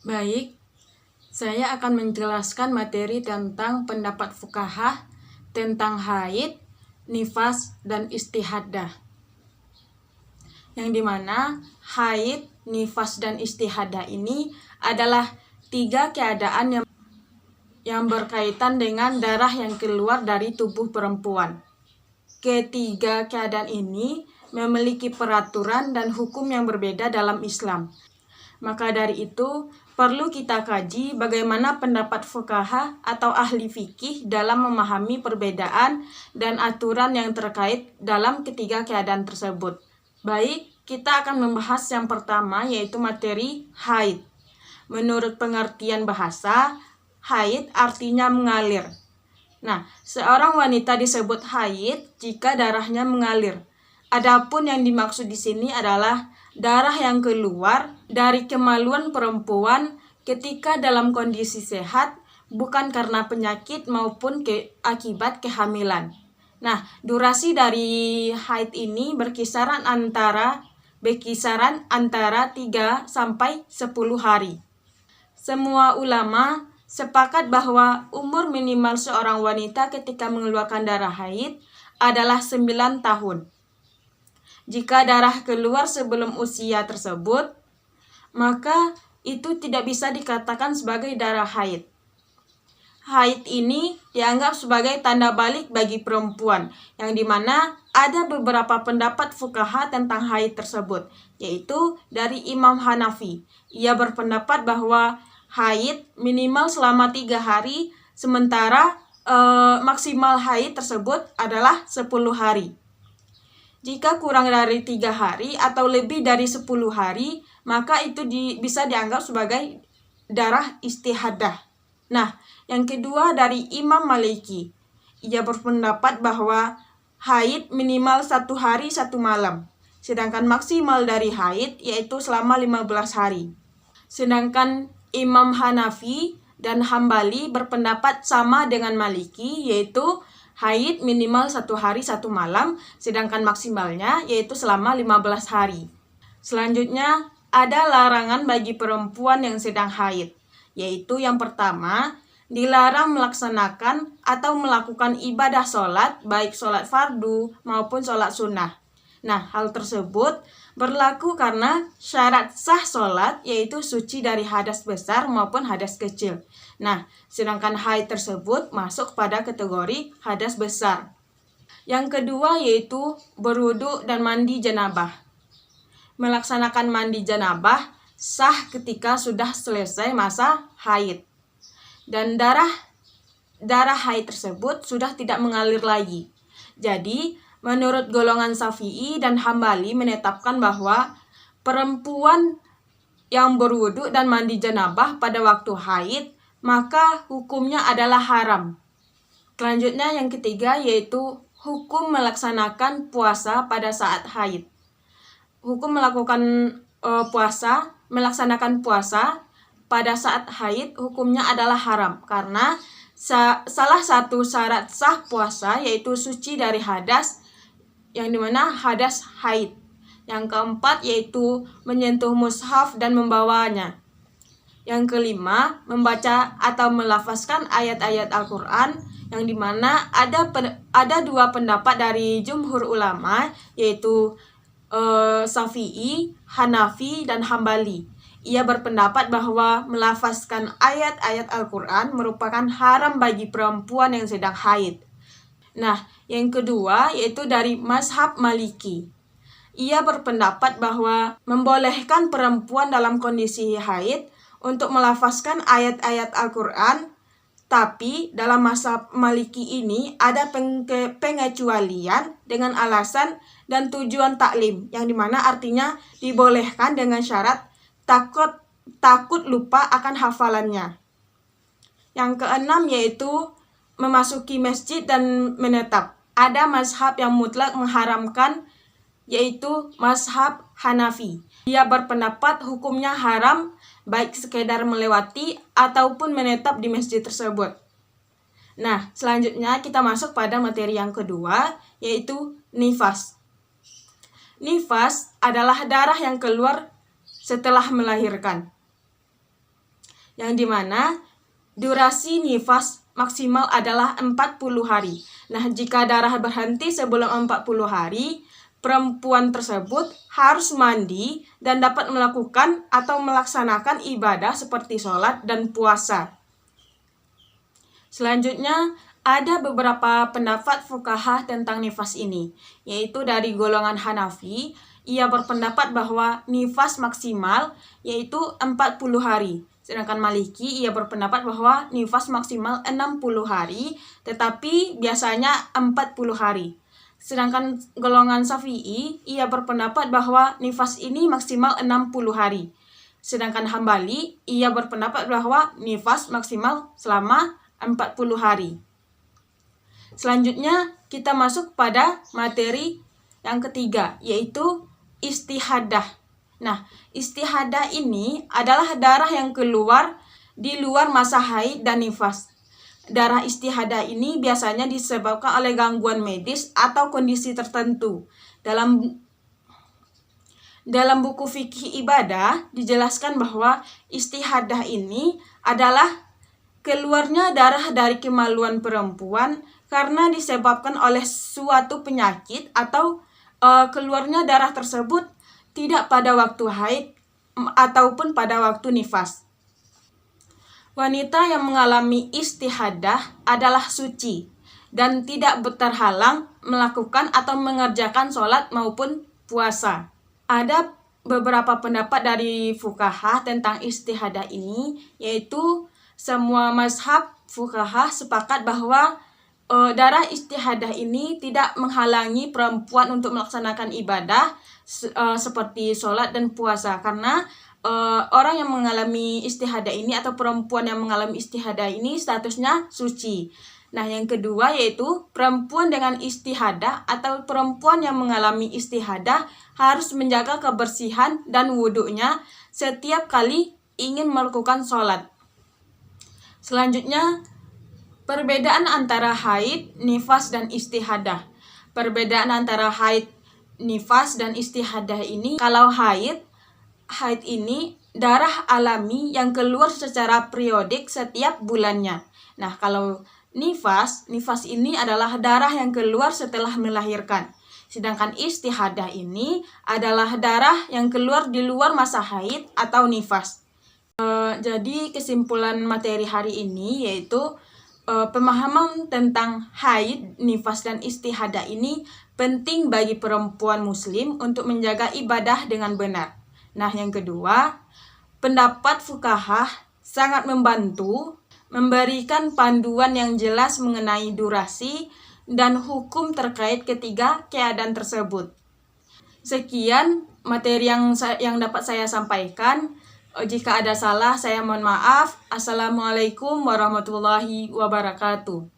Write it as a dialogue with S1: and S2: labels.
S1: Baik, saya akan menjelaskan materi tentang pendapat fuqaha tentang haid, nifas, dan istihadah. Yang dimana haid, nifas, dan istihadah ini adalah 3 keadaan yang berkaitan dengan darah yang keluar dari tubuh perempuan. Ketiga keadaan ini memiliki peraturan dan hukum yang berbeda dalam Islam. Maka dari itu, perlu kita kaji bagaimana pendapat fuqaha atau ahli fikih dalam memahami perbedaan dan aturan yang terkait dalam ketiga keadaan tersebut. Baik, kita akan membahas yang pertama, yaitu materi haid. Menurut pengertian bahasa, haid artinya mengalir. Nah, seorang wanita disebut haid jika darahnya mengalir. Adapun yang dimaksud di sini adalah darah yang keluar dari kemaluan perempuan ketika dalam kondisi sehat, bukan karena penyakit maupun akibat kehamilan. Nah, durasi dari haid ini berkisaran antara 3 sampai 10 hari. Semua ulama sepakat bahwa umur minimal seorang wanita ketika mengeluarkan darah haid adalah 9 tahun. Jika darah keluar sebelum usia tersebut, maka itu tidak bisa dikatakan sebagai darah haid. Haid ini dianggap sebagai tanda balik bagi perempuan, yang dimana ada beberapa pendapat fuqaha tentang haid tersebut, yaitu dari Imam Hanafi. Ia berpendapat bahwa haid minimal selama 3 hari, sementara maksimal haid tersebut adalah 10 hari. Jika kurang dari 3 hari atau lebih dari 10 hari, maka itu bisa dianggap sebagai darah istihadah. Nah, yang kedua dari Imam Maliki. Ia berpendapat bahwa haid minimal 1 hari 1 malam. Sedangkan maksimal dari haid yaitu selama 15 hari. Sedangkan Imam Hanafi dan Hambali berpendapat sama dengan Maliki, yaitu haid minimal 1 hari 1 malam, sedangkan maksimalnya yaitu selama 15 hari. Selanjutnya, ada larangan bagi perempuan yang sedang haid, yaitu yang pertama, dilarang melaksanakan atau melakukan ibadah sholat, baik sholat fardu maupun sholat sunnah. Nah, hal tersebut berlaku karena syarat sah sholat yaitu suci dari hadas besar maupun hadas kecil. Nah, sedangkan haid tersebut masuk pada kategori hadas besar. Yang kedua yaitu berwudu dan mandi janabah. Melaksanakan mandi janabah sah ketika sudah selesai masa haid. Dan darah haid tersebut sudah tidak mengalir lagi. Jadi, menurut golongan Syafi'i dan Hambali menetapkan bahwa perempuan yang berwudu dan mandi janabah pada waktu haid, maka hukumnya adalah haram. Selanjutnya yang ketiga yaitu hukum melaksanakan puasa pada saat haid. Hukum melaksanakan puasa pada saat haid hukumnya adalah haram karena salah satu syarat sah puasa yaitu suci dari hadas, yang dimana hadas haid. Yang keempat yaitu menyentuh mushaf dan membawanya. Yang kelima, membaca atau melafazkan ayat-ayat Al-Quran, yang dimana ada 2 pendapat dari jumhur ulama, yaitu Syafi'i, Hanafi, dan Hambali. Ia berpendapat bahwa melafazkan ayat-ayat Al-Quran merupakan haram bagi perempuan yang sedang haid. Nah, yang kedua yaitu dari mazhab Maliki. Ia berpendapat bahwa membolehkan perempuan dalam kondisi haid untuk melafazkan ayat-ayat Al-Quran, tapi dalam mazhab Maliki ini ada pengecualian dengan alasan dan tujuan taklim, yang dimana artinya dibolehkan dengan syarat takut lupa akan hafalannya. Yang keenam yaitu memasuki masjid dan menetap. Ada mazhab yang mutlak mengharamkan, yaitu mazhab Hanafi. Ia berpendapat hukumnya haram baik sekedar melewati ataupun menetap di masjid tersebut. Nah, selanjutnya kita masuk pada materi yang kedua, yaitu nifas. Nifas adalah darah yang keluar setelah melahirkan. yang dimana durasi nifas maksimal adalah 40 hari. Nah, jika darah berhenti sebelum 40 hari, perempuan tersebut harus mandi dan dapat melakukan atau melaksanakan ibadah seperti sholat dan puasa. Selanjutnya, ada beberapa pendapat fuqaha tentang nifas ini, yaitu dari golongan Hanafi. Ia berpendapat bahwa nifas maksimal yaitu 40 hari. Sedangkan Maliki ia berpendapat bahwa nifas maksimal 60 hari, tetapi biasanya 40 hari. Sedangkan golongan Syafi'i ia berpendapat bahwa nifas ini maksimal 60 hari. Sedangkan Hambali ia berpendapat bahwa nifas maksimal selama 40 hari. Selanjutnya kita masuk pada materi yang ketiga, yaitu istihadah. Nah, istihadah ini adalah darah yang keluar di luar masa haid dan nifas. Darah istihadah ini biasanya disebabkan oleh gangguan medis atau kondisi tertentu. Dalam buku fikih ibadah dijelaskan bahwa istihadah ini adalah keluarnya darah dari kemaluan perempuan karena disebabkan oleh suatu penyakit atau keluarnya darah tersebut tidak pada waktu haid ataupun pada waktu nifas. Wanita yang mengalami istihadah adalah suci dan tidak terhalang melakukan atau mengerjakan sholat maupun puasa. Ada beberapa pendapat dari fuqaha tentang istihadah ini, yaitu semua mazhab fuqaha sepakat bahwa darah istihadah ini tidak menghalangi perempuan untuk melaksanakan ibadah seperti sholat dan puasa, karena orang yang mengalami istihadah ini atau perempuan yang mengalami istihadah ini statusnya suci. Nah, yang kedua yaitu perempuan dengan istihadah atau perempuan yang mengalami istihadah harus menjaga kebersihan dan wudhunya setiap kali ingin melakukan sholat. Selanjutnya, perbedaan antara haid, nifas, dan istihadah. Perbedaan antara haid, nifas, dan istihadah ini, kalau haid ini darah alami yang keluar secara periodik setiap bulannya. Nah, kalau nifas ini adalah darah yang keluar setelah melahirkan. Sedangkan istihadah ini adalah darah yang keluar di luar masa haid atau nifas. Jadi kesimpulan materi hari ini yaitu pemahaman tentang haid, nifas, dan istihadah ini penting bagi perempuan muslim untuk menjaga ibadah dengan benar. Nah, yang kedua, pendapat fuqaha sangat membantu memberikan panduan yang jelas mengenai durasi dan hukum terkait ketiga keadaan tersebut. Sekian materi yang dapat saya sampaikan. Jika ada salah, saya mohon maaf. Assalamualaikum warahmatullahi wabarakatuh.